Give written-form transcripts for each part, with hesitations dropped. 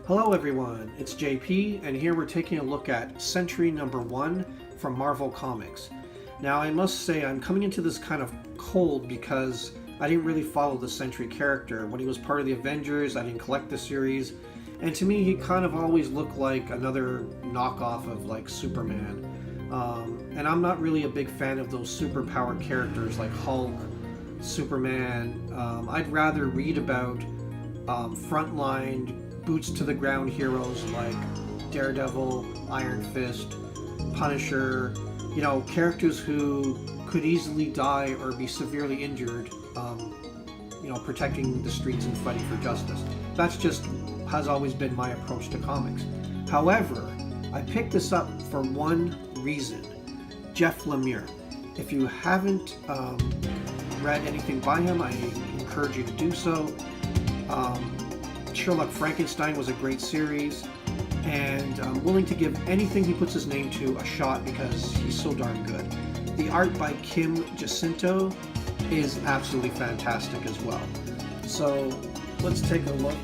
Hello everyone, it's JP, and here we're taking a look at Sentry #1 from Marvel Comics. Now I must say I'm coming into this kind of cold because I didn't really follow the Sentry character. When he was part of the Avengers, I didn't collect the series, and to me he kind of always looked like another knockoff of like Superman. And I'm not really a big fan of those superpowered characters like Hulk, Superman. I'd rather read about frontline, boots to the ground heroes like Daredevil, Iron Fist, Punisher, characters who could easily die or be severely injured, protecting the streets and fighting for justice. That's just has always been my approach to comics. However, I picked this up for one reason: Jeff Lemire. If you haven't read anything by him, I encourage you to do so. Sherlock Frankenstein was a great series, and I'm willing to give anything he puts his name to a shot because he's so darn good. The art by Kim Jacinto is absolutely fantastic as well. So let's take a look,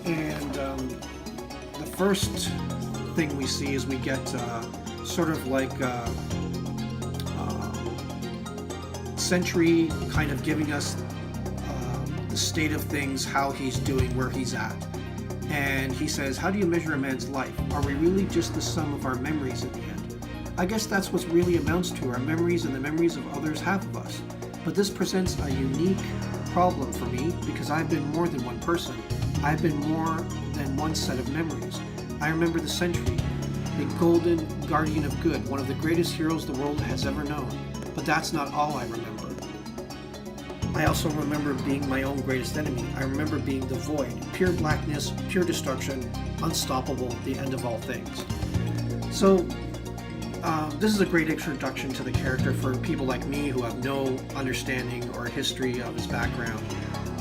and the first thing we see is we get sort of like Sentry kind of giving us state of things, how he's doing, where he's at. And he says, how do you measure a man's life? Are we really just the sum of our memories at the end? I guess that's what really amounts to, our memories and the memories of others have of us. But this presents a unique problem for me because I've been more than one person. I've been more than one set of memories. I remember the Sentry, the golden guardian of good, one of the greatest heroes the world has ever known. But that's not all I remember. I also remember being my own greatest enemy. I remember being the void, pure blackness, pure destruction, unstoppable, the end of all things. So this is a great introduction to the character for people like me who have no understanding or history of his background.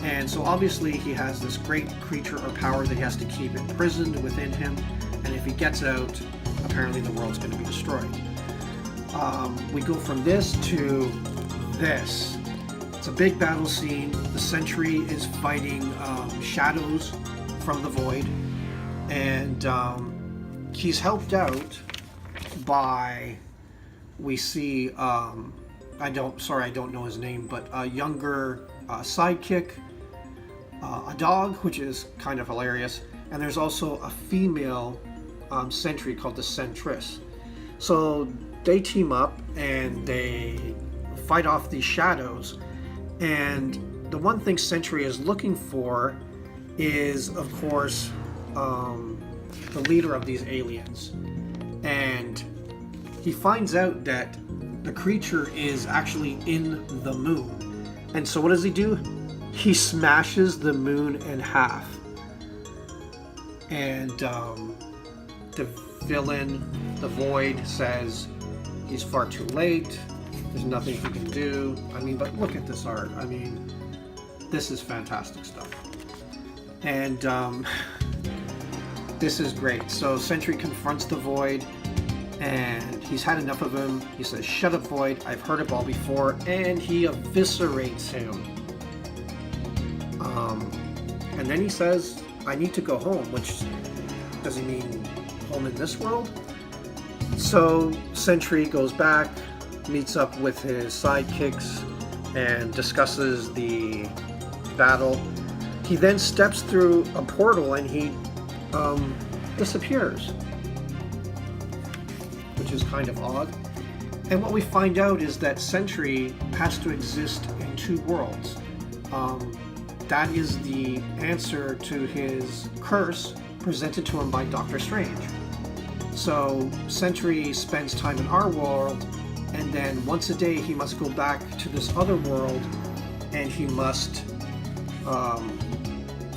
And so obviously he has this great creature or power that he has to keep imprisoned within him, and if he gets out, apparently the world's going to be destroyed. We go from this to this. It's a big battle scene. The Sentry is fighting shadows from the void, and he's helped out by, we see, I don't know his name, but a younger sidekick, a dog, which is kind of hilarious, and there's also a female Sentry called the Sentress. So they team up and they fight off these shadows. And the one thing Sentry is looking for is, of course, the leader of these aliens. And he finds out that the creature is actually in the moon. And so what does he do? He smashes the moon in half. And the villain, the Void, says he's far too late. There's nothing he can do. I mean, but look at this art. I mean, this is fantastic stuff. And this is great. So Sentry confronts the Void, and he's had enough of him. He says, "Shut up, Void. I've heard it all before." And he eviscerates him. And then he says, "I need to go home," which does he mean home in this world? So Sentry goes back, meets up with his sidekicks, and discusses the battle. He then steps through a portal and he disappears, which is kind of odd. And what we find out is that Sentry has to exist in two worlds. That is the answer to his curse presented to him by Doctor Strange. So Sentry spends time in our world, and then once a day he must go back to this other world, and he must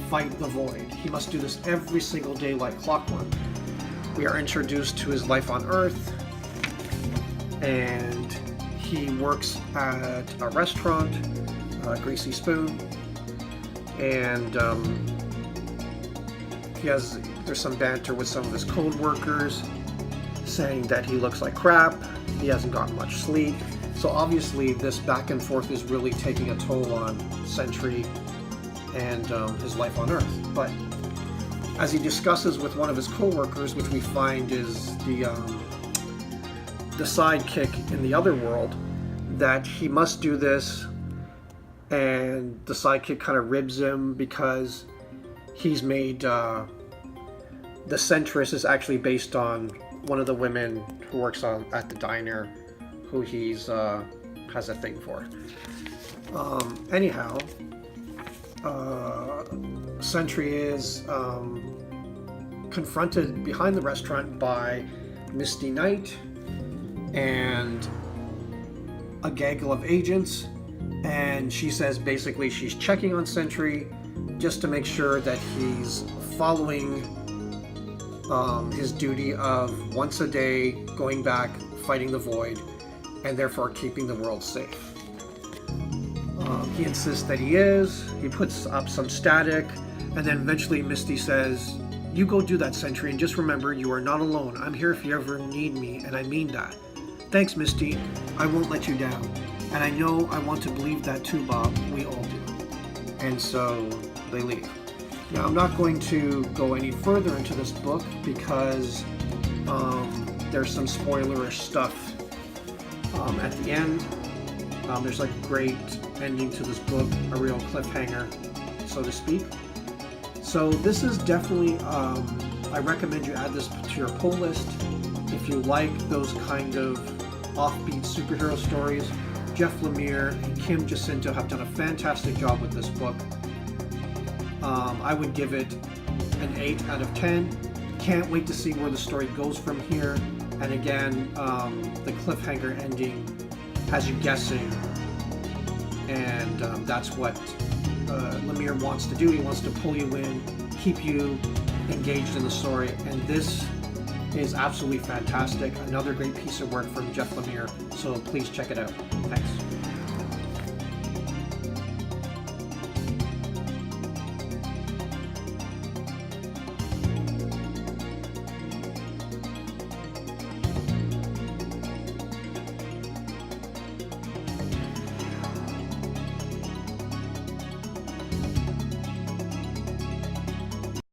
fight the Void. He must do this every single day like clockwork. We are introduced to his life on Earth, and he works at a restaurant, Greasy Spoon, and there's some banter with some of his code workers, saying that he looks like crap, he hasn't gotten much sleep. So obviously this back and forth is really taking a toll on Sentry and his life on Earth. But as he discusses with one of his co-workers, which we find is the sidekick in the other world, that he must do this, and the sidekick kind of ribs him because he's made the Sentress is actually based on one of the women who works at the diner, who he's has a thing for. Anyhow, Sentry is confronted behind the restaurant by Misty Knight and a gaggle of agents, and she says basically she's checking on Sentry just to make sure that he's following his duty of once a day going back, fighting the void, and therefore keeping the world safe. He insists that he is. He puts up some static, and then eventually Misty says, "You go do that, Sentry, and just remember you are not alone. I'm here if you ever need me, and I mean that." "Thanks, Misty. I won't let you down. And I know I want to believe that too, Bob. We all do." And so they leave. Now, I'm not going to go any further into this book because there's some spoilerish stuff at the end. There's like a great ending to this book, a real cliffhanger, so to speak. So this is definitely, I recommend you add this to your pull list. If you like those kind of offbeat superhero stories, Jeff Lemire and Kim Jacinto have done a fantastic job with this book. I would give it an 8 out of 10. Can't wait to see where the story goes from here. And again, the cliffhanger ending has you guessing, and that's what Lemire wants to do. He wants to pull you in, keep you engaged in the story, and this is absolutely fantastic. Another great piece of work from Jeff Lemire, so please check it out. Thanks.